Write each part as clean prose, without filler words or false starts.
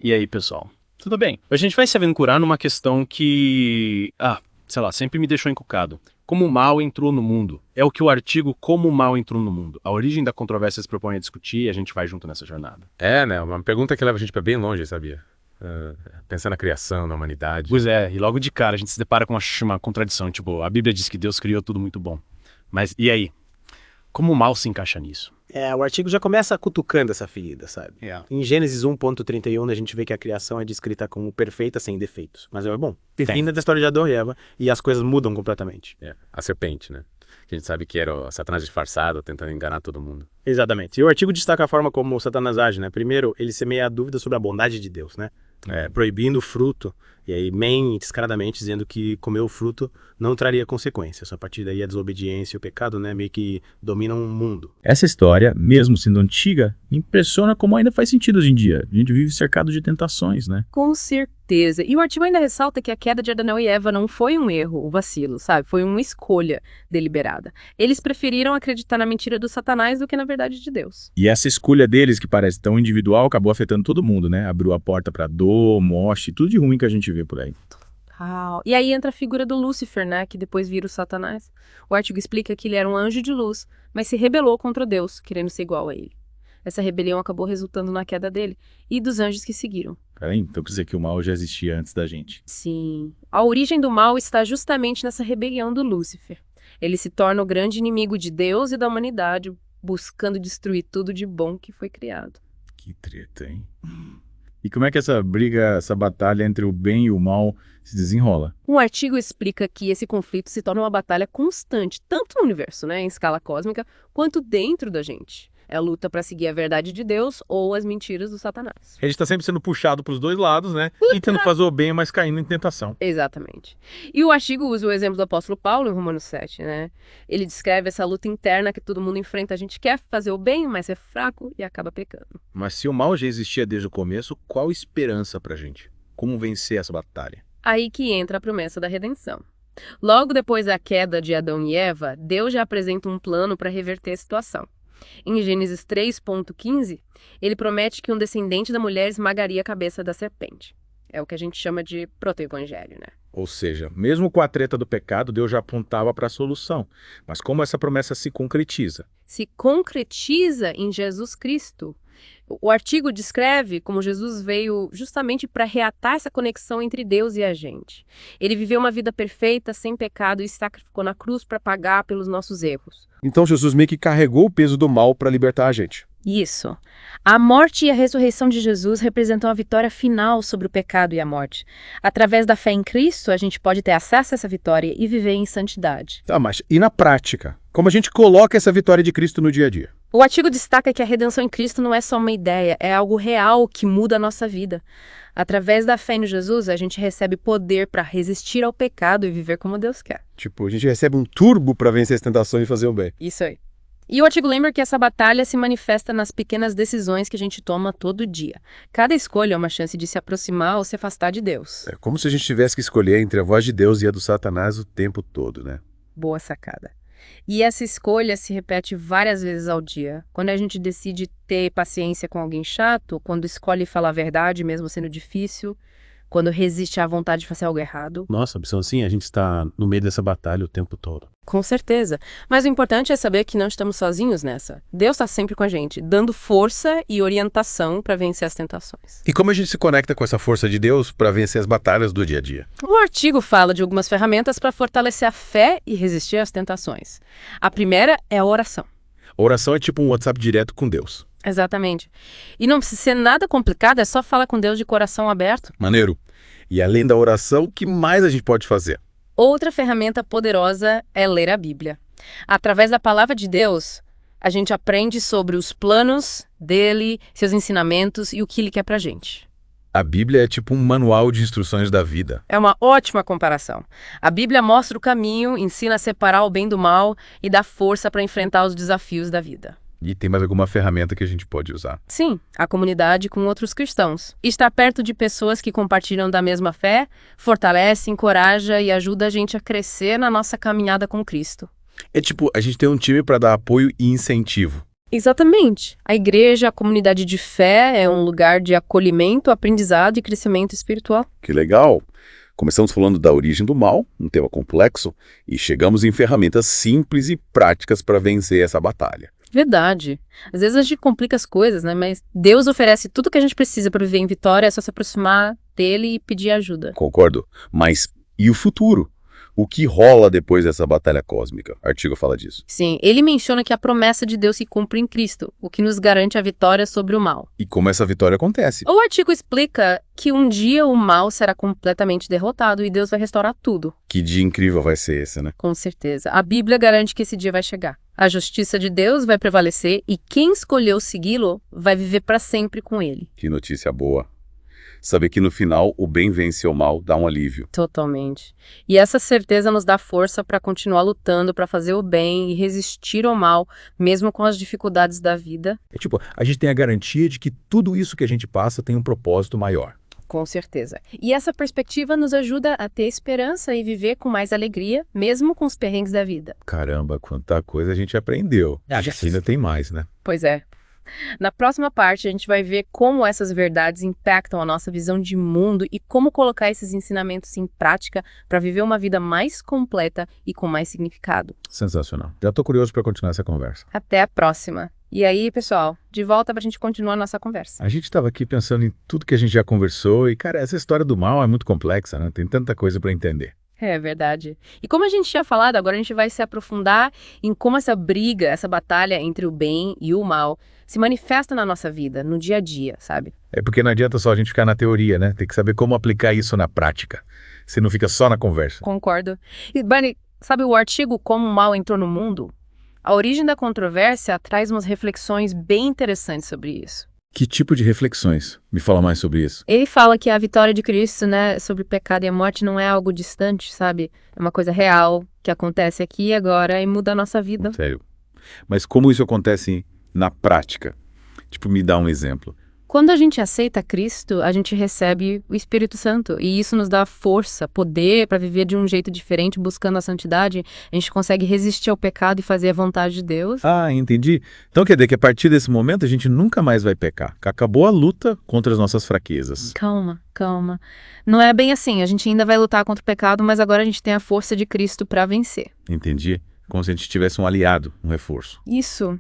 E aí, pessoal? Tudo bem? A gente vai se aventurar numa questão que, sei lá, sempre me deixou encucado. Como o mal entrou no mundo? É o que o artigo Como o Mal Entrou no Mundo. A origem da controvérsia se propõe a discutir e a gente vai junto nessa jornada. É, né? Uma pergunta que leva a gente pra bem longe, sabia? Pensando na criação, na humanidade. Pois é, e logo de cara a gente se depara com uma contradição. Tipo, a Bíblia diz que Deus criou tudo muito bom. Mas e aí? Como o mal se encaixa nisso? O artigo já começa cutucando essa ferida, sabe? É. Em Gênesis 1:31, a gente vê que a criação é descrita como perfeita, sem defeitos. Mas termina da história de Adão e Eva e as coisas mudam completamente. A serpente, né? Que a gente sabe que era o Satanás disfarçado, tentando enganar todo mundo. Exatamente. E o artigo destaca a forma como o Satanás age, né? Primeiro, ele semeia a dúvida sobre a bondade de Deus, né? Proibindo o fruto, e aí descaradamente dizendo que comer o fruto não traria consequências. A partir daí a desobediência e o pecado, né, meio que dominam o mundo. Essa história, mesmo sendo antiga, impressiona como ainda faz sentido hoje em dia. A gente vive cercado de tentações, né? Com certeza. E o artigo ainda ressalta que a queda de Adão e Eva não foi um erro, um vacilo, sabe? Foi uma escolha deliberada. Eles preferiram acreditar na mentira do Satanás do que na verdade de Deus. E essa escolha deles, que parece tão individual, acabou afetando todo mundo, né? Abriu a porta pra dor, morte, tudo de ruim que a gente vê por aí. E aí entra a figura do Lúcifer, né, que depois vira o Satanás. O artigo explica que ele era um anjo de luz, mas se rebelou contra Deus, querendo ser igual a ele. Essa rebelião acabou resultando na queda dele e dos anjos que seguiram. Peraí, então quer dizer que o mal já existia antes da gente. Sim. A origem do mal está justamente nessa rebelião do Lúcifer. Ele se torna o grande inimigo de Deus e da humanidade, buscando destruir tudo de bom que foi criado. Que treta, hein? E como é que essa briga, essa batalha entre o bem e o mal se desenrola? Um artigo explica que esse conflito se torna uma batalha constante, tanto no universo, né, em escala cósmica, quanto dentro da gente. É a luta para seguir a verdade de Deus ou as mentiras do Satanás. A gente tá sempre sendo puxado pros dois lados, né? Tentando fazer o bem, mas caindo em tentação. Exatamente. E o artigo usa o exemplo do apóstolo Paulo em Romanos 7, né? Ele descreve essa luta interna que todo mundo enfrenta. A gente quer fazer o bem, mas é fraco e acaba pecando. Mas se o mal já existia desde o começo, qual esperança pra gente? Como vencer essa batalha? Aí que entra a promessa da redenção. Logo depois da queda de Adão e Eva, Deus já apresenta um plano para reverter a situação. Em Gênesis 3:15, ele promete que um descendente da mulher esmagaria a cabeça da serpente. É o que a gente chama de proto-evangelho, né? Ou seja, mesmo com a treta do pecado, Deus já apontava para a solução. Mas como essa promessa se concretiza? Se concretiza em Jesus Cristo. O artigo descreve como Jesus veio justamente para reatar essa conexão entre Deus e a gente. Ele viveu uma vida perfeita, sem pecado, e se sacrificou na cruz para pagar pelos nossos erros. Então Jesus meio que carregou o peso do mal para libertar a gente. Isso. A morte e a ressurreição de Jesus representam a vitória final sobre o pecado e a morte. Através da fé em Cristo, a gente pode ter acesso a essa vitória e viver em santidade. Tá, mas e na prática? Como a gente coloca essa vitória de Cristo no dia a dia? O artigo destaca que a redenção em Cristo não é só uma ideia, é algo real que muda a nossa vida. Através da fé em Jesus, a gente recebe poder para resistir ao pecado e viver como Deus quer. Tipo, a gente recebe um turbo para vencer as tentações e fazer o bem. Isso aí. E o artigo lembra que essa batalha se manifesta nas pequenas decisões que a gente toma todo dia. Cada escolha é uma chance de se aproximar ou se afastar de Deus. É como se a gente tivesse que escolher entre a voz de Deus e a do Satanás o tempo todo, né? Boa sacada. E essa escolha se repete várias vezes ao dia. Quando a gente decide ter paciência com alguém chato, quando escolhe falar a verdade, mesmo sendo difícil, quando resiste à vontade de fazer algo errado. Nossa, opção assim, a gente está no meio dessa batalha o tempo todo. Com certeza. Mas o importante é saber que não estamos sozinhos nessa. Deus está sempre com a gente, dando força e orientação para vencer as tentações. E como a gente se conecta com essa força de Deus para vencer as batalhas do dia a dia? O artigo fala de algumas ferramentas para fortalecer a fé e resistir às tentações. A primeira é a oração. A oração é tipo um WhatsApp direto com Deus. Exatamente. E não precisa ser nada complicado, é só falar com Deus de coração aberto. Maneiro. E além da oração, o que mais a gente pode fazer? Outra ferramenta poderosa é ler a Bíblia. Através da palavra de Deus, a gente aprende sobre os planos dele, seus ensinamentos e o que ele quer pra gente. A Bíblia é tipo um manual de instruções da vida. É uma ótima comparação. A Bíblia mostra o caminho, ensina a separar o bem do mal e dá força para enfrentar os desafios da vida. E tem mais alguma ferramenta que a gente pode usar? Sim, a comunidade com outros cristãos. Estar perto de pessoas que compartilham da mesma fé fortalece, encoraja e ajuda a gente a crescer na nossa caminhada com Cristo. É tipo, a gente tem um time para dar apoio e incentivo. Exatamente. A igreja, a comunidade de fé é um lugar de acolhimento, aprendizado e crescimento espiritual. Que legal! Começamos falando da origem do mal, um tema complexo, e chegamos em ferramentas simples e práticas para vencer essa batalha. Verdade. Às vezes a gente complica as coisas, né? Mas Deus oferece tudo que a gente precisa para viver em vitória, é só se aproximar dele e pedir ajuda. Concordo? Mas e o futuro? O que rola depois dessa batalha cósmica? O artigo fala disso. Sim, ele menciona que a promessa de Deus se cumpre em Cristo, o que nos garante a vitória sobre o mal. E como essa vitória acontece? O artigo explica que um dia o mal será completamente derrotado e Deus vai restaurar tudo. Que dia incrível vai ser esse, né? Com certeza. A Bíblia garante que esse dia vai chegar. A justiça de Deus vai prevalecer e quem escolheu segui-lo vai viver para sempre com ele. Que notícia boa. Saber que no final o bem vence o mal dá um alívio. Totalmente. E essa certeza nos dá força para continuar lutando, para fazer o bem e resistir ao mal, mesmo com as dificuldades da vida. É tipo, a gente tem a garantia de que tudo isso que a gente passa tem um propósito maior. Com certeza. E essa perspectiva nos ajuda a ter esperança e viver com mais alegria, mesmo com os perrengues da vida. Caramba, quanta coisa a gente aprendeu. Ainda tem mais, né? Pois é. Na próxima parte, a gente vai ver como essas verdades impactam a nossa visão de mundo e como colocar esses ensinamentos em prática para viver uma vida mais completa e com mais significado. Sensacional. Já tô curioso para continuar essa conversa. Até a próxima. E aí, pessoal, de volta para a gente continuar a nossa conversa. A gente estava aqui pensando em tudo que a gente já conversou e, cara, essa história do mal é muito complexa, né? Tem tanta coisa para entender. É verdade. E como a gente tinha falado, agora a gente vai se aprofundar em como essa briga, essa batalha entre o bem e o mal se manifesta na nossa vida, no dia a dia, sabe? É porque não adianta só a gente ficar na teoria, né? Tem que saber como aplicar isso na prática. Você não fica só na conversa. Concordo. E, Bunny, sabe o artigo Como o Mal Entrou no Mundo? A origem da controvérsia traz umas reflexões bem interessantes sobre isso. Que tipo de reflexões? Me fala mais sobre isso. Ele fala que a vitória de Cristo, né, sobre o pecado e a morte não é algo distante, sabe? É uma coisa real, que acontece aqui e agora e muda a nossa vida. Sério. Mas como isso acontece na prática? Tipo, me dá um exemplo. Quando a gente aceita Cristo, a gente recebe o Espírito Santo. E isso nos dá força, poder para viver de um jeito diferente, buscando a santidade. A gente consegue resistir ao pecado e fazer a vontade de Deus. Ah, entendi. Então quer dizer que a partir desse momento a gente nunca mais vai pecar. Acabou a luta contra as nossas fraquezas. Calma, calma. Não é bem assim. A gente ainda vai lutar contra o pecado, mas agora a gente tem a força de Cristo para vencer. Entendi. Como se a gente tivesse um aliado, um reforço. Isso.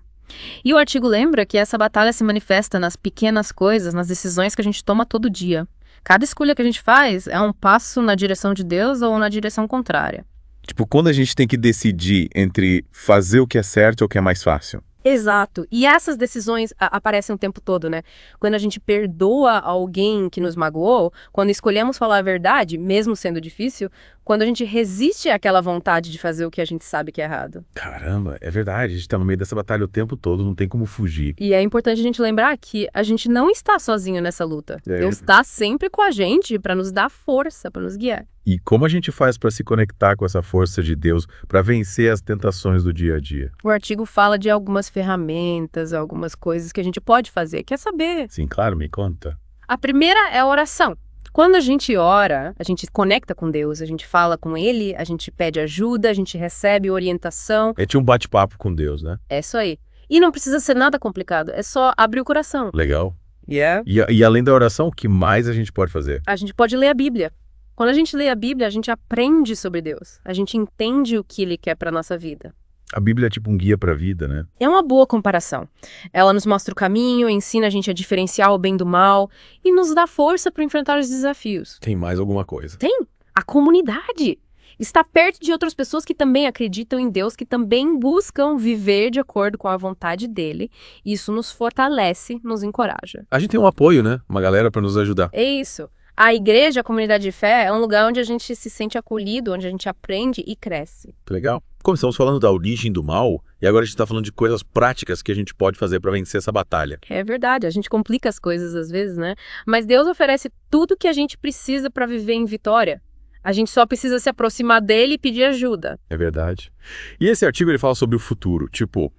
E o artigo lembra que essa batalha se manifesta nas pequenas coisas, nas decisões que a gente toma todo dia. Cada escolha que a gente faz é um passo na direção de Deus ou na direção contrária. Tipo, quando a gente tem que decidir entre fazer o que é certo ou o que é mais fácil. Exato. E essas decisões aparecem o tempo todo, né? Quando a gente perdoa alguém que nos magoou, quando escolhemos falar a verdade, mesmo sendo difícil, quando a gente resiste àquela vontade de fazer o que a gente sabe que é errado. Caramba, é verdade. A gente tá no meio dessa batalha o tempo todo, não tem como fugir. E é importante a gente lembrar que a gente não está sozinho nessa luta. Deus está sempre com a gente para nos dar força, para nos guiar. E como a gente faz para se conectar com essa força de Deus, para vencer as tentações do dia a dia? O artigo fala de algumas ferramentas, algumas coisas que a gente pode fazer. Quer saber? Sim, claro, me conta. A primeira é a oração. Quando a gente ora, a gente conecta com Deus, a gente fala com Ele, a gente pede ajuda, a gente recebe orientação. É tipo um bate-papo com Deus, né? É isso aí. E não precisa ser nada complicado, é só abrir o coração. Legal. Yeah. E além da oração, o que mais a gente pode fazer? A gente pode ler a Bíblia. Quando a gente lê a Bíblia, a gente aprende sobre Deus. A gente entende o que Ele quer para nossa vida. A Bíblia é tipo um guia para a vida, né? É uma boa comparação. Ela nos mostra o caminho, ensina a gente a diferenciar o bem do mal e nos dá força para enfrentar os desafios. Tem mais alguma coisa? Tem! A comunidade! Está perto de outras pessoas que também acreditam em Deus, que também buscam viver de acordo com a vontade dele. Isso nos fortalece, nos encoraja. A gente tem um apoio, né? Uma galera para nos ajudar. É isso. A igreja, a comunidade de fé, é um lugar onde a gente se sente acolhido, onde a gente aprende e cresce. Que legal. Começamos falando da origem do mal e agora a gente está falando de coisas práticas que a gente pode fazer para vencer essa batalha. É verdade, a gente complica as coisas às vezes, né? Mas Deus oferece tudo que a gente precisa para viver em vitória. A gente só precisa se aproximar dele e pedir ajuda. É verdade. E esse artigo ele fala sobre o futuro, tipo,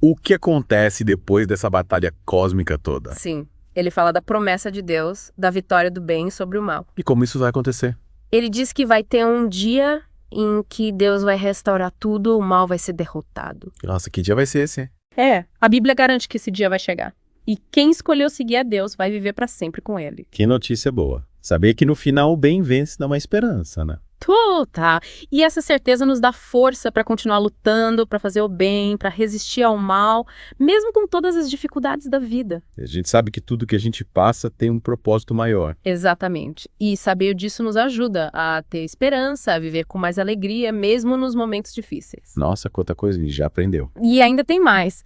o que acontece depois dessa batalha cósmica toda? Sim. Ele fala da promessa de Deus, da vitória do bem sobre o mal. E como isso vai acontecer? Ele diz que vai ter um dia em que Deus vai restaurar tudo, o mal vai ser derrotado. Nossa, que dia vai ser esse? A Bíblia garante que esse dia vai chegar. E quem escolheu seguir a Deus vai viver para sempre com ele. Que notícia boa. Saber que no final o bem vence dá uma esperança, né? Tá. E essa certeza nos dá força para continuar lutando, para fazer o bem, para resistir ao mal, mesmo com todas as dificuldades da vida. A gente sabe que tudo que a gente passa tem um propósito maior. Exatamente. E saber disso nos ajuda a ter esperança, a viver com mais alegria, mesmo nos momentos difíceis. Nossa, quanta coisa a gente já aprendeu. E ainda tem mais.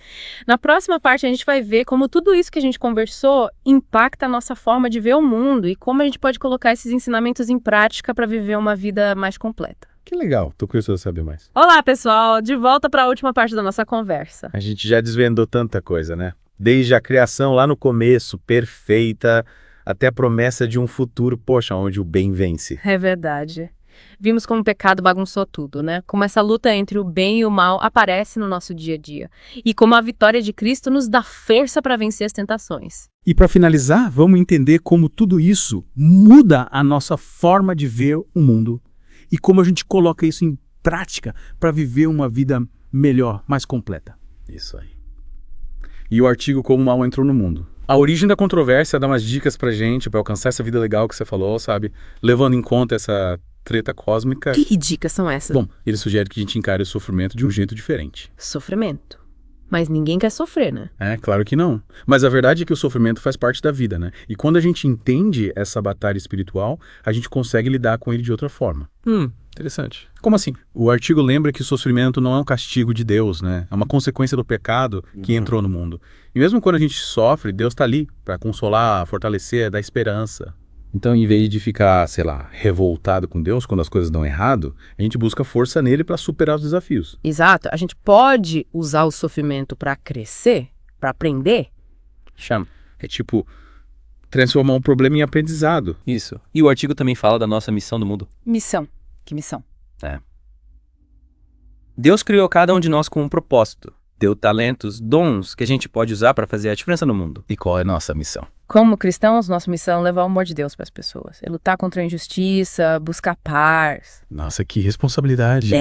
Na próxima parte a gente vai ver como tudo isso que a gente conversou impacta a nossa forma de ver o mundo e como a gente pode colocar esses ensinamentos em prática para viver uma vida mais completa. Que legal, tô curioso de saber mais. Olá, pessoal! De volta para a última parte da nossa conversa. A gente já desvendou tanta coisa, né? Desde a criação lá no começo, perfeita, até a promessa de um futuro, poxa, onde o bem vence. É verdade. Vimos como o pecado bagunçou tudo, né? Como essa luta entre o bem e o mal aparece no nosso dia a dia. E como a vitória de Cristo nos dá força para vencer as tentações. E para finalizar, vamos entender como tudo isso muda a nossa forma de ver o mundo e como a gente coloca isso em prática para viver uma vida melhor, mais completa. Isso aí. E o artigo Como o Mal Entrou no Mundo. A origem da controvérsia dá umas dicas pra gente, pra alcançar essa vida legal que você falou, sabe? Levando em conta essa treta cósmica. Que dicas são essas? Bom, ele sugere que a gente encare o sofrimento de um jeito diferente. Sofrimento. Mas ninguém quer sofrer, né? É, claro que não. Mas a verdade é que o sofrimento faz parte da vida, né? E quando a gente entende essa batalha espiritual, a gente consegue lidar com ele de outra forma. Interessante. Como assim? O artigo lembra que o sofrimento não é um castigo de Deus, né? É uma consequência do pecado que entrou no mundo. E mesmo quando a gente sofre, Deus está ali para consolar, fortalecer, dar esperança. Então, em vez de ficar, sei lá, revoltado com Deus quando as coisas dão errado, a gente busca força nele para superar os desafios. Exato. A gente pode usar o sofrimento para crescer, para aprender. Chama. É tipo transformar um problema em aprendizado. Isso. E o artigo também fala da nossa missão no mundo. Missão. Que missão? Deus criou cada um de nós com um propósito. Deu talentos, dons que a gente pode usar para fazer a diferença no mundo. E qual é a nossa missão? Como cristãos, nossa missão é levar o amor de Deus para as pessoas. É lutar contra a injustiça, buscar paz. Nossa, que responsabilidade.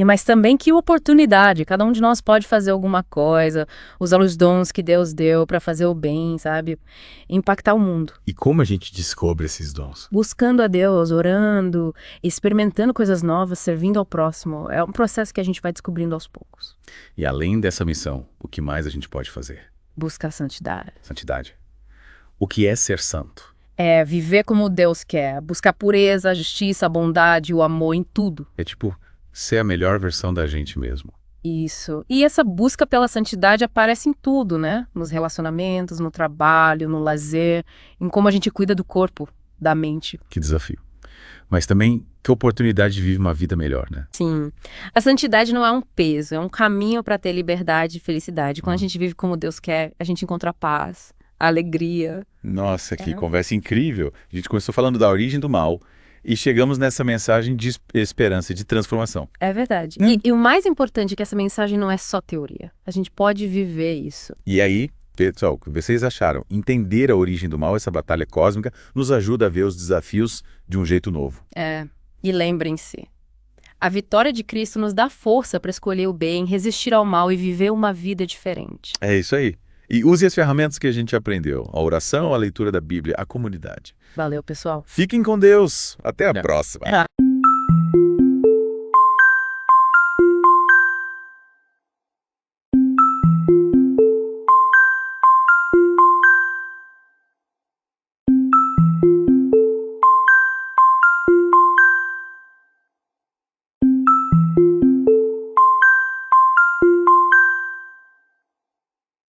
Mas também que oportunidade. Cada um de nós pode fazer alguma coisa, usar os dons que Deus deu para fazer o bem, sabe? Impactar o mundo. E como a gente descobre esses dons? Buscando a Deus, orando, experimentando coisas novas, servindo ao próximo. É um processo que a gente vai descobrindo aos poucos. E além dessa missão, o que mais a gente pode fazer? Buscar santidade. Santidade. O que é ser santo? É viver como Deus quer, buscar pureza, a justiça, a bondade, o amor em tudo. É tipo ser a melhor versão da gente mesmo. Isso. E essa busca pela santidade aparece em tudo, né? Nos relacionamentos, no trabalho, no lazer, em como a gente cuida do corpo, da mente. Que desafio. Mas também, que oportunidade de viver uma vida melhor, né? Sim. A santidade não é um peso, é um caminho para ter liberdade e felicidade. Quando a gente vive como Deus quer, a gente encontra paz, alegria. Nossa, que conversa incrível. A gente começou falando da origem do mal e chegamos nessa mensagem de esperança, de transformação. É verdade. E o mais importante é que essa mensagem não é só teoria. A gente pode viver isso. E aí, pessoal, o que vocês acharam? Entender a origem do mal, essa batalha cósmica, nos ajuda a ver os desafios de um jeito novo. E lembrem-se, a vitória de Cristo nos dá força para escolher o bem, resistir ao mal e viver uma vida diferente. É isso aí. E use as ferramentas que a gente aprendeu. A oração, a leitura da Bíblia, a comunidade. Valeu, pessoal. Fiquem com Deus. Até a próxima.